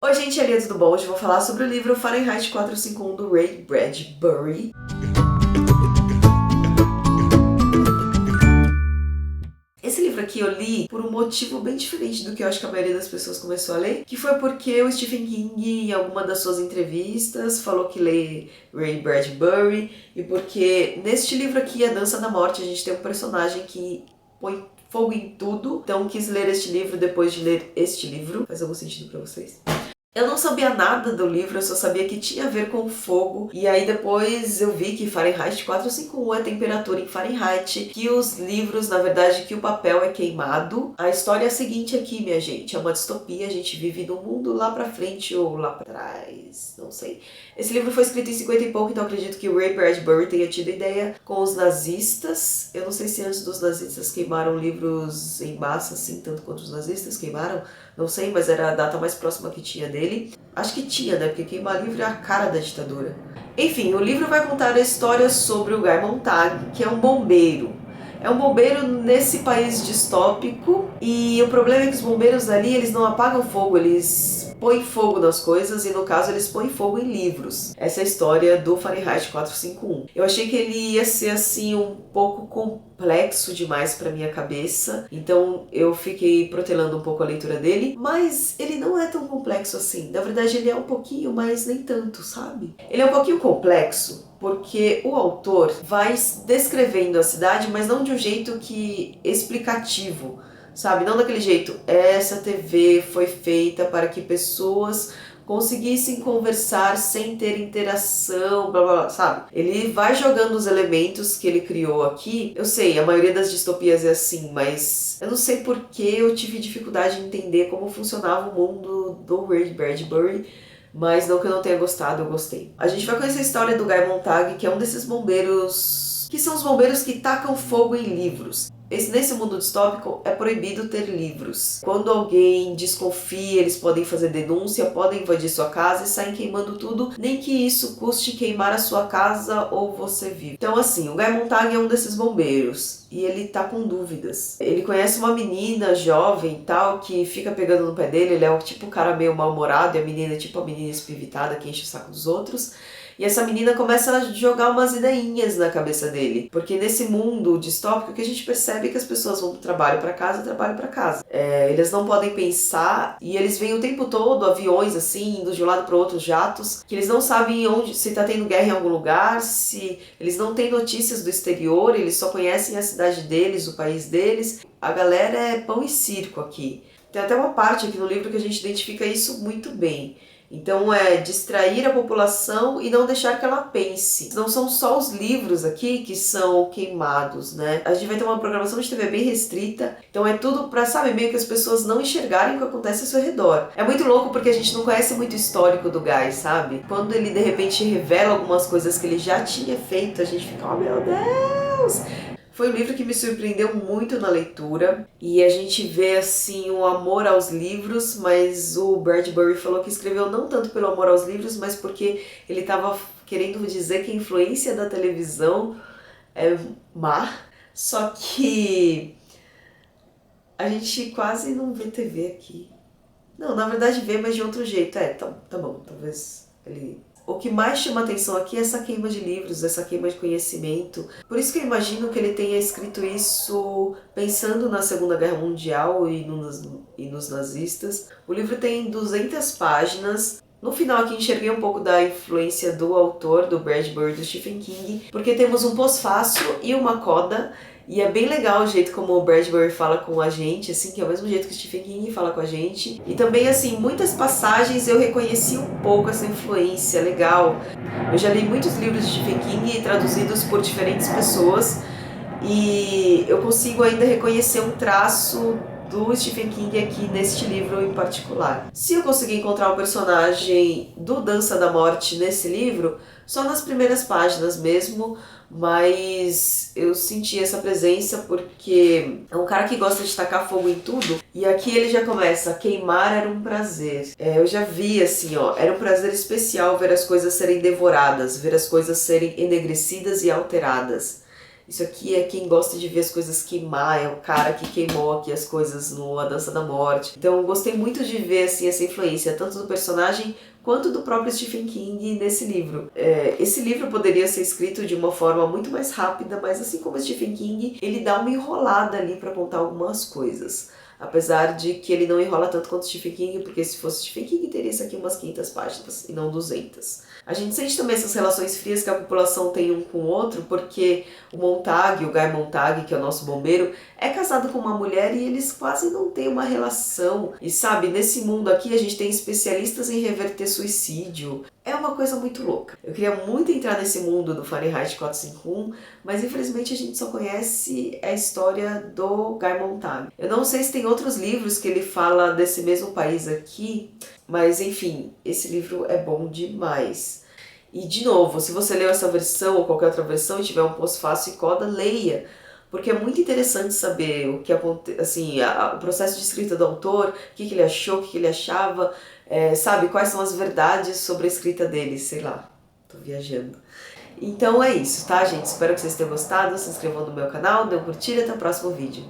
Oi gente, Elia, tudo bom? Hoje eu vou falar sobre o livro Fahrenheit 451 do Ray Bradbury. Esse livro aqui eu li por um motivo bem diferente do que eu acho que a maioria das pessoas começou a ler, que foi porque o Stephen King, em alguma das suas entrevistas, falou que lê Ray Bradbury, e porque neste livro aqui, A Dança da Morte, a gente tem um personagem que põe fogo em tudo, então quis ler este livro depois de ler este livro. Faz algum sentido pra vocês? Eu não sabia nada do livro, eu só sabia que tinha a ver com fogo. E aí depois eu vi que Fahrenheit 451 é temperatura em Fahrenheit, que os livros, na verdade, que o papel é queimado. A história é a seguinte aqui, minha gente, é uma distopia, a gente vive num mundo lá pra frente ou lá pra trás, não sei. Esse livro foi escrito em 50 e pouco, então acredito que o Ray Bradbury tenha tido ideia com os nazistas. Eu não sei se antes dos nazistas queimaram livros em massa, assim, tanto quanto os nazistas queimaram. Não sei, mas era a data mais próxima que tinha dele. Acho que tinha, né? Porque queimar livro é a cara da ditadura. Enfim, o livro vai contar a história sobre o Guy Montag, que é um bombeiro. É um bombeiro nesse país distópico e o problema é que os bombeiros ali, eles não apagam fogo, eles põem fogo nas coisas e no caso eles põem fogo em livros. Essa é a história do Fahrenheit 451. Eu achei que ele ia ser assim um pouco complexo demais para minha cabeça, então eu fiquei protelando um pouco a leitura dele, mas ele não é tão complexo assim. Na verdade ele é um pouquinho, mas nem tanto, sabe? Ele é um pouquinho complexo porque o autor vai descrevendo a cidade, mas não de um jeito que explicativo, sabe? Não daquele jeito, essa TV foi feita para que pessoas conseguissem conversar sem ter interação, blá blá blá, sabe? Ele vai jogando os elementos que ele criou aqui. Eu sei, a maioria das distopias é assim, mas eu não sei por que eu tive dificuldade em entender como funcionava o mundo do Ray Bradbury. Mas não que eu não tenha gostado, eu gostei. A gente vai conhecer a história do Guy Montag, que é um desses bombeiros que são os bombeiros que tacam fogo em livros. Nesse mundo distópico é proibido ter livros. Quando alguém desconfia, eles podem fazer denúncia, podem invadir sua casa e saem queimando tudo, nem que isso custe queimar a sua casa ou você vive. Então assim, o Guy Montag é um desses bombeiros e ele tá com dúvidas. Ele conhece uma menina jovem e tal, que fica pegando no pé dele, ele é tipo um cara meio mal-humorado e a menina é tipo a menina espivitada que enche o saco dos outros. E essa menina começa a jogar umas ideinhas na cabeça dele. Porque nesse mundo distópico que a gente percebe que as pessoas vão do trabalho para casa, trabalho para casa. Eles não podem pensar e eles veem o tempo todo aviões assim, indo de um lado para o outro, jatos, que eles não sabem onde, se tá tendo guerra em algum lugar, se eles não têm notícias do exterior, eles só conhecem a cidade deles, o país deles. A galera é pão e circo aqui. Tem até uma parte aqui no livro que a gente identifica isso muito bem. Então é distrair a população e não deixar que ela pense. Não são só os livros aqui que são queimados, né? A gente vai ter uma programação de TV bem restrita, então é tudo pra, sabe, meio que as pessoas não enxergarem o que acontece ao seu redor. É muito louco porque a gente não conhece muito o histórico do Guy, sabe? Quando ele de repente revela algumas coisas que ele já tinha feito, a gente fica, oh meu Deus! Foi um livro que me surpreendeu muito na leitura e a gente vê assim um amor aos livros, mas o Bradbury falou que escreveu não tanto pelo amor aos livros, mas porque ele estava querendo dizer que a influência da televisão é má, só que a gente quase não vê TV aqui. Não, na verdade vê, mas de outro jeito. Tá bom, talvez ele... O que mais chama atenção aqui é essa queima de livros, essa queima de conhecimento. Por isso que eu imagino que ele tenha escrito isso pensando na Segunda Guerra Mundial e nos nazistas. O livro tem 200 páginas. No final aqui enxerguei um pouco da influência do autor, do Bradbury, do Stephen King, porque temos um pós-fácil e uma coda. E é bem legal o jeito como o Bradbury fala com a gente, assim, que é o mesmo jeito que o Stephen King fala com a gente. E também, assim, muitas passagens eu reconheci um pouco essa influência, legal. Eu já li muitos livros de Stephen King traduzidos por diferentes pessoas e eu consigo ainda reconhecer um traço do Stephen King aqui neste livro em particular. Se eu conseguir encontrar o personagem do Dança da Morte nesse livro, só nas primeiras páginas mesmo, mas eu senti essa presença porque é um cara que gosta de tacar fogo em tudo e aqui ele já começa, queimar era um prazer. Eu já vi assim, ó, era um prazer especial ver as coisas serem devoradas, ver as coisas serem enegrecidas e alteradas. Isso aqui é quem gosta de ver as coisas queimar, é o cara que queimou aqui as coisas no A Dança da Morte. Então eu gostei muito de ver assim, essa influência, tanto do personagem quanto do próprio Stephen King nesse livro. Esse livro poderia ser escrito de uma forma muito mais rápida, mas assim como o Stephen King, ele dá uma enrolada ali para contar algumas coisas. Apesar de que ele não enrola tanto quanto Stephen King, porque se fosse Stephen King teria isso aqui umas 500 páginas e não 200. A gente sente também essas relações frias que a população tem um com o outro, porque o Montag, o Guy Montag, que é o nosso bombeiro, é casado com uma mulher e eles quase não têm uma relação. E sabe, nesse mundo aqui a gente tem especialistas em reverter suicídio. É uma coisa muito louca. Eu queria muito entrar nesse mundo do Fahrenheit 451, mas infelizmente a gente só conhece a história do Guy Montag. Eu não sei se tem outros livros que ele fala desse mesmo país aqui, mas enfim, esse livro é bom demais. E de novo, se você leu essa versão ou qualquer outra versão e tiver um pós-fácil e coda, leia. Porque é muito interessante saber o que assim, o processo de escrita do autor, o que ele achou, o que ele achava, sabe, quais são as verdades sobre a escrita dele, sei lá, tô viajando. Então é isso, tá, gente? Espero que vocês tenham gostado, se inscrevam no meu canal, dê um curtir e até o próximo vídeo.